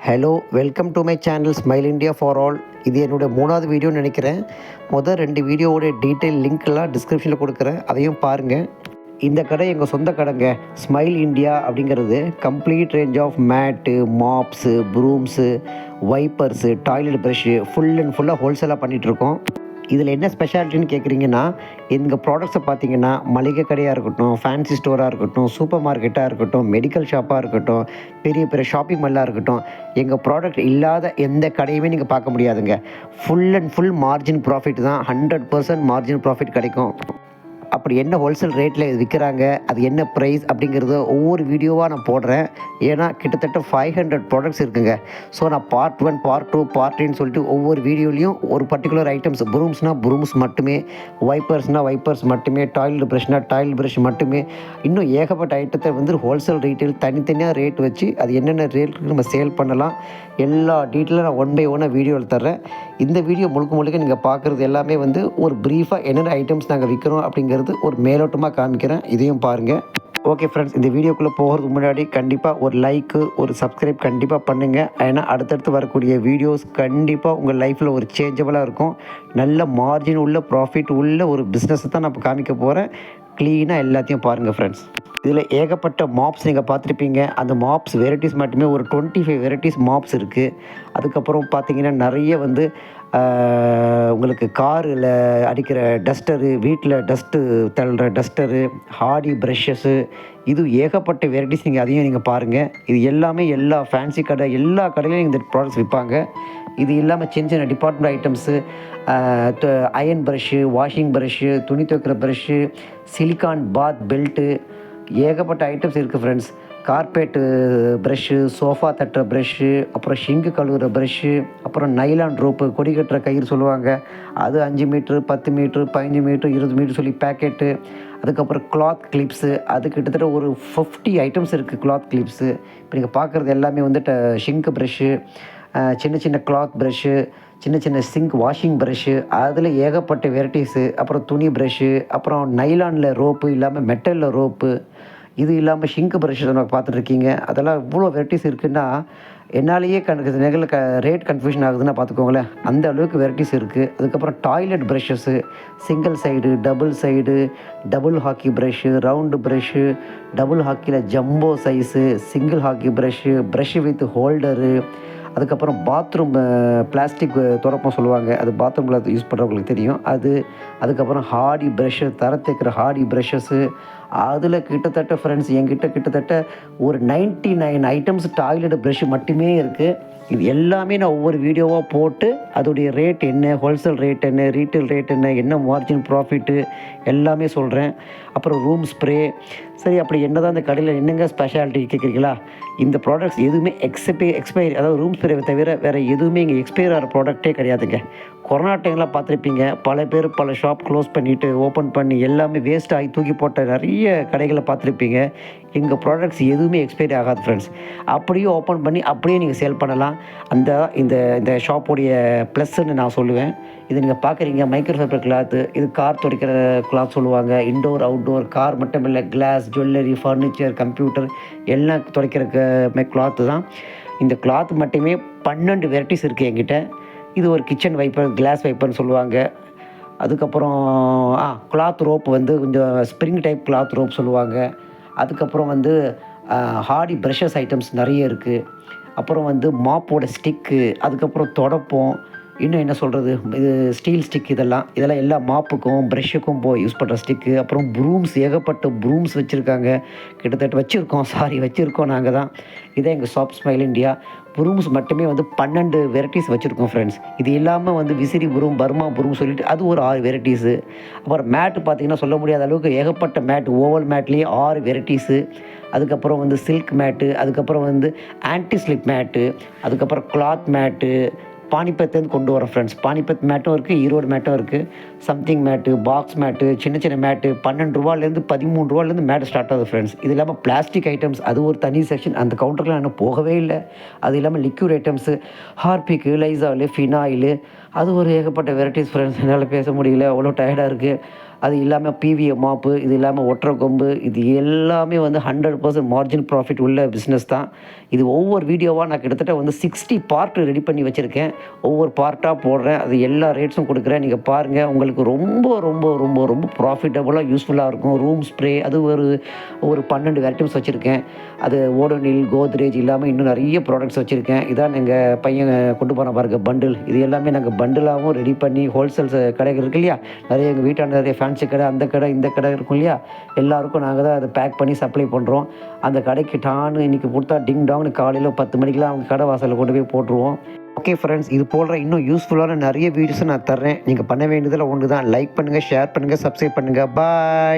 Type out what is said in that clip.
Hello, welcome to my channel smile India for all. இது என்னோடய 3வது வீடியோன்னு நினைக்கிறேன். முதல் 2 வீடியோவோட டீட்டெயில் லிங்க்லாம் டிஸ்கிரிப்ஷனில் கொடுக்குறேன், அதையும் பாருங்கள். இந்த கடை எங்கள் சொந்த கடைங்க. ஸ்மைல் இண்டியா அப்படிங்கிறது complete range of mat, mops, brooms, wipers, toilet brush full and ஃபுல்லாக ஹோல்சேலாக பண்ணிகிட்ருக்கோம். இதில் என்ன ஸ்பெஷாலிட்டின்னு கேட்குறீங்கன்னா, எங்கள் ப்ராடக்ட்ஸை பார்த்தீங்கன்னா மளிகை கடையாக இருக்கட்டும், ஃபேன்சி ஸ்டோராக இருக்கட்டும், சூப்பர் மார்க்கெட்டாக இருக்கட்டும், மெடிக்கல் ஷாப்பாக இருக்கட்டும், பெரிய பெரிய ஷாப்பிங் மாலாக இருக்கட்டும், எங்கள் ப்ராடக்ட் இல்லாத எந்த கடையுமே நீங்கள் பார்க்க முடியாதுங்க. Full and full margin profit தான். 100% மார்ஜின் ப்ராஃபிட் கிடைக்கும். அப்படி என்ன ஹோல்சேல் ரேட்டில் இது விற்கிறாங்க, அது என்ன ப்ரைஸ் அப்படிங்கிறத ஒவ்வொரு வீடியோவாக நான் போடுறேன். ஏன்னா கிட்டத்தட்ட 500 ப்ராடக்ட்ஸ் இருக்குங்க. ஸோ நான் பார்ட் 1, பார்ட் 2, பார்ட் 3ன்னு சொல்லிட்டு ஒவ்வொரு வீடியோலையும் ஒரு பர்டிகுலர் ஐட்டம்ஸ், ப்ரூம்ஸ்னால் ப்ரூம்ஸ் மட்டுமே, வைப்பர்ஸ்னால் வைப்பர்ஸ் மட்டுமே, டாய்லெட் ப்ரஷ்னால் டாய்லெட் ப்ரஷ் மட்டுமே, இன்னும் ஏகப்பட்ட ஐட்டத்தை வந்து ஹோல்சேல் ரீட்டைல் தனித்தனியாக ரேட் வச்சு அது என்னென்ன ரேட்டுக்கு நம்ம சேல் பண்ணலாம், எல்லா டீட்டெயிலும் நான் 1 பை 1 வீடியோவில் தர்றேன். இந்த வீடியோ முழுக்க நீங்கள் பார்க்குறது எல்லாமே வந்து ஒரு ப்ரீஃபாக என்னென்ன ஐட்டம்ஸ் நாங்கள் விற்கிறோம் அப்படிங்கிறது ஒரு மேலோட்டமாக காமிக்கிறேன். இதையும் பாருங்கள். ஓகே ஃப்ரெண்ட்ஸ், இந்த வீடியோக்குள்ளே போகிறதுக்கு முன்னாடி கண்டிப்பாக ஒரு லைக்கு, ஒரு சப்ஸ்கிரைப் கண்டிப்பாக பண்ணுங்கள். ஏன்னா அடுத்தடுத்து வரக்கூடிய வீடியோஸ் கண்டிப்பாக உங்கள் லைஃப்பில் ஒரு சேஞ்சபிளாக இருக்கும். நல்ல மார்ஜின் உள்ள, ப்ராஃபிட் உள்ள ஒரு பிஸ்னஸை தான் நான் இப்போ காமிக்க போகிறேன். க்ளீனாக எல்லாத்தையும் பாருங்கள் ஃப்ரெண்ட்ஸ். இதில் ஏகப்பட்ட மாப்ஸ் நீங்கள் பார்த்துருப்பீங்க. அந்த மாப்ஸ் வெரைட்டிஸ் மட்டுமே ஒரு 25 வெரைட்டிஸ் மாப்ஸ் இருக்குது. அதுக்கப்புறம் பார்த்தீங்கன்னா நிறைய வந்து உங்களுக்கு காரில் அடிக்கிற டஸ்டரு, வீட்டில் டஸ்ட்டு தள்ளுற டஸ்டரு, ஹாடி ப்ரஷ்ஷஸ்ஸு, இது ஏகப்பட்ட வெரைட்டிஸ். அதையும் நீங்கள் பாருங்கள். இது எல்லாமே எல்லா ஃபேன்சி கடை, எல்லா கடையிலையும் இந்த ப்ராடக்ட்ஸ் விற்பாங்க. இது இல்லாமல் சின்ன சின்ன department items, iron brush, washing brush, துணி துவைக்கிற ப்ரஷ்ஷு, சிலிக்கான் பாத் பெல்ட்டு, ஏகப்பட்ட ஐட்டம்ஸ் இருக்குது ஃப்ரெண்ட்ஸ். கார்பெட்டு ப்ரஷ்ஷு, சோஃபா தட்டுற ப்ரஷ்ஷு, அப்புறம் ஷிங்கு கழுவுற ப்ரஷ்ஷு, அப்புறம் நைலான் ரோப்பு, கொடி கட்டுற கயிறு சொல்லுவாங்க, அது 5 மீட்ரு, 10 மீட்ரு, 15 மீட்ரு, 20 மீட்ரு சொல்லி பேக்கெட்டு. அதுக்கப்புறம் கிளாத் கிளிப்ஸு, அது கிட்டத்தட்ட ஒரு 50 ஐட்டம்ஸ் இருக்குது கிளாத் கிளிப்ஸு. இப்போ நீங்கள் பார்க்குறது எல்லாமே வந்துட்டு ஷிங்கு ப்ரஷ்ஷு, சின்ன சின்ன கிளாத் ப்ரஷ்ஷு, சின்ன சின்ன சிங்க் வாஷிங் ப்ரஷ்ஷு, அதில் ஏகப்பட்ட வெரைட்டிஸு. அப்புறம் துணி ப்ரஷ்ஷு, அப்புறம் நைலானில் ரோப்பு இல்லாமல் மெட்டலில் ரோப்பு, இது இல்லாமல் ஷிங்கு ப்ரஷ்ஷு நம்ம பார்த்துட்ருக்கீங்க. அதெல்லாம் இவ்வளோ வெரைட்டிஸ் இருக்குதுன்னா என்னாலேயே ரேட் கன்ஃபியூஷன் ஆகுதுன்னா பார்த்துக்கோங்களேன். அந்த அளவுக்கு வெரைட்டிஸ் இருக்குது. அதுக்கப்புறம் toilet brushes, single side, double side, double hockey brush, round brush, double ஹாக்கியில் jumbo size, single hockey brush with holder, அதுக்கப்புறம் பாத்ரூம் பிளாஸ்டிக் துடைப்பம் சொல்லுவாங்க, அது பாத்ரூமில் யூஸ் பண்ணுறவங்களுக்கு தெரியும் அது. அதுக்கப்புறம் ஹாடி ப்ரஷ்ஷு, தர தேய்க்கிற ஹாடி ப்ரஷ்ஷஸ்ஸு, அதில் கிட்டத்தட்ட ஃப்ரெண்ட்ஸ் என்கிட்ட கிட்டத்தட்ட ஒரு 99 ஐட்டம்ஸ் டாய்லெட் ப்ரஷ்ஷு மட்டுமே இருக்குது. இது எல்லாமே நான் ஒவ்வொரு வீடியோவாக போட்டு அதோடைய ரேட் என்ன, ஹோல்சேல் ரேட் என்ன, ரீட்டைல் ரேட் என்ன மார்ஜின் ப்ராஃபிட்டு எல்லாமே சொல்கிறேன். அப்புறம் ரூம் ஸ்ப்ரே. சரி, அப்படி என்ன தான் இந்த கடையில் என்னங்க ஸ்பெஷாலிட்டி கேட்குறீங்களா? இந்த ப்ராடக்ட்ஸ் எதுவுமே எக்ஸ்பைரி, அதாவது ரூம் ஸ்ப்ரே தவிர வேறு எதுவுமே இங்கே எக்ஸ்பைரி ஆகிற ப்ராடக்ட்டே கிடையாதுங்க. கொரோனா டைம்லாம் பார்த்துருப்பீங்க, பல பேர் பல ஷாப் க்ளோஸ் பண்ணிவிட்டு ஓப்பன் பண்ணி எல்லாமே வேஸ்ட் ஆகி தூக்கி போட்ட நிறைய கடைகளை பார்த்துருப்பீங்க. எங்கள் ப்ராடக்ட்ஸ் எதுவுமே எக்ஸ்பைரி ஆகாது ஃப்ரெண்ட்ஸ். அப்படியே ஓப்பன் பண்ணி அப்படியே நீங்கள் சேல் பண்ணலாம். அந்த இந்த ஷாப்போடைய ப்ளஸ்ன்னு நான் சொல்லுவேன். இது நீங்கள் பார்க்குறீங்க மைக்ரோஃபைபர் கிளாத்து, இது கார் துடைக்கிற கிளாத் சொல்லுவாங்க. இன்டோர் அவுட்டோர், கார் மட்டும் இல்லை, கிளாஸ், ஜுவல்லரி, ஃபர்னிச்சர், கம்ப்யூட்டர் எல்லாம் துடைக்கிற கிளாத்து தான். இந்த கிளாத் மட்டுமே 12 வெரைட்டிஸ் இருக்குது என்கிட்ட. இது ஒரு கிச்சன் வைப்பர், கிளாஸ் வைப்பர்னு சொல்லுவாங்க. அதுக்கப்புறம் கிளாத் ரோப் வந்து கொஞ்சம் ஸ்ப்ரிங் டைப் கிளாத் ரோப் சொல்லுவாங்க. அதுக்கப்புறம் வந்து ஹாடி ப்ரஷஸ் ஐட்டம்ஸ் நிறைய இருக்குது. அப்புறம் வந்து மாப்போட ஸ்டிக்கு, அதுக்கப்புறம் தொடப்பம், இன்னும் என்ன சொல்கிறது, இது ஸ்டீல் ஸ்டிக், இதெல்லாம் எல்லா மாப்புக்கும் ப்ரஷ்ஷுக்கும் யூஸ் பண்ணுற ஸ்டிக்கு. அப்புறம் ப்ரூம்ஸ், ஏகப்பட்ட ப்ரூம்ஸ் வச்சுருக்காங்க. கிட்டத்தட்ட வச்சுருக்கோம் நாங்கள் தான். இதான் எங்கள் ஷாப் ஸ்மைல் இண்டியா. ப்ரூம்ஸ் மட்டுமே வந்து 12 வெரைட்டிஸ் வச்சுருக்கோம் ஃப்ரெண்ட்ஸ். இது இல்லாமல் வந்து விசிறி ப்ரூம், பர்மா ப்ரூம் சொல்லிட்டு அது ஒரு 6 வெரைட்டிஸு. அப்புறம் மேட்டு பார்த்திங்கன்னா சொல்ல முடியாத அளவுக்கு ஏகப்பட்ட மேட், ஓவல் மேட்லேயே 6 வெரைட்டிஸு. அதுக்கப்புறம் வந்து சில்க் மேட்டு, அதுக்கப்புறம் வந்து ஆன்டி ஸ்லிப் மேட்டு, அதுக்கப்புறம் கிளாத் மேட்டு, பானிபத்துலேருந்து கொண்டு வரோம் ஃப்ரெண்ட்ஸ். பானிபத் மேட்டும் இருக்குது, ஈரோடு மேட்டும் இருக்குது. சம்திங் மேட்டு, பாக்ஸ் மேட்டு, சின்ன சின்ன மேட்டு 12 ரூபாலேருந்து 13 ரூபாலேருந்து மேட்டு ஸ்டார்ட் ஆகுது ஃப்ரெண்ட்ஸ். இது இல்லாமல் பிளாஸ்டிக் ஐட்டம்ஸ், அது ஒரு தனி செக்ஷன். அந்த கவுண்டரில் இன்னும் போகவே இல்லை. அது இல்லாமல் லிக்யூட் ஐட்டம்ஸு, ஹார்பிக்கு, லைசாலு, ஃபினாயிலு, அது ஒரு ஏகப்பட்ட வெரைட்டிஸ் ஃப்ரெண்ட்ஸ். என்னால் பேச முடியல, அவ்வளோ டயர்டாக இருக்குது. அது இல்லாமல் பிவிஏ மாப்பு, இது இல்லாமல் ஒற்றை கொம்பு, இது எல்லாமே வந்து 100% மார்ஜின் ப்ராஃபிட் உள்ள பிஸ்னஸ் தான். இது ஒவ்வொரு வீடியோவாக நான் கிட்டத்தட்ட வந்து 60 பார்ட் ரெடி பண்ணி வச்சுருக்கேன். ஒவ்வொரு பார்ட்டாக போடுறேன். அது எல்லா ரேட்ஸும் கொடுக்குறேன். நீங்கள் பாருங்கள், உங்களுக்கு ரொம்ப ரொம்ப ரொம்ப ரொம்ப ப்ராஃபிட்டபுளாக யூஸ்ஃபுல்லாக இருக்கும். ரூம் ஸ்ப்ரே அது ஒரு 12 வெரைட்டிஸ் வச்சுருக்கேன். அது ஓடோனில், கோத்ரேஜ் இல்லாமல் இன்னும் நிறைய ப்ராடக்ட்ஸ் வச்சுருக்கேன். இதான் எங்கள் பையன் கொண்டு போன பாருங்க பண்டில். இது எல்லாமே நாங்கள் பண்டிலாகவும் ரெடி பண்ணி ஹோல்சேல்ஸ் கடைகள் இருக்கு இல்லையா, நிறைய எங்கள் வீட்டாண்ட நிறைய ஃபேன்சி கடை, அந்த கடை இந்த கடை இருக்கும் இல்லையா, எல்லாருக்கும் நாங்கள் தான் அதை பேக் பண்ணி சப்ளை பண்ணுறோம். அந்த கடைக்கு டான்னு இன்றைக்கி கொடுத்தா டிங் டாங்னு காலையில் 10 மணிக்கெலாம் அவங்க கடை வாசலில் கொண்டு போய் போட்டுருவோம். ஓகே ஃப்ரெண்ட்ஸ், இது போடுற இன்னும் யூஸ்ஃபுல்லான நிறைய வீடியோஸை நான் தர்றேன். நீங்கள் பண்ண வேண்டியதில் ஒன்று தான், லைக் பண்ணுங்கள், ஷேர் பண்ணுங்கள், சப்ஸ்கிரைப் பண்ணுங்கள். பாய்.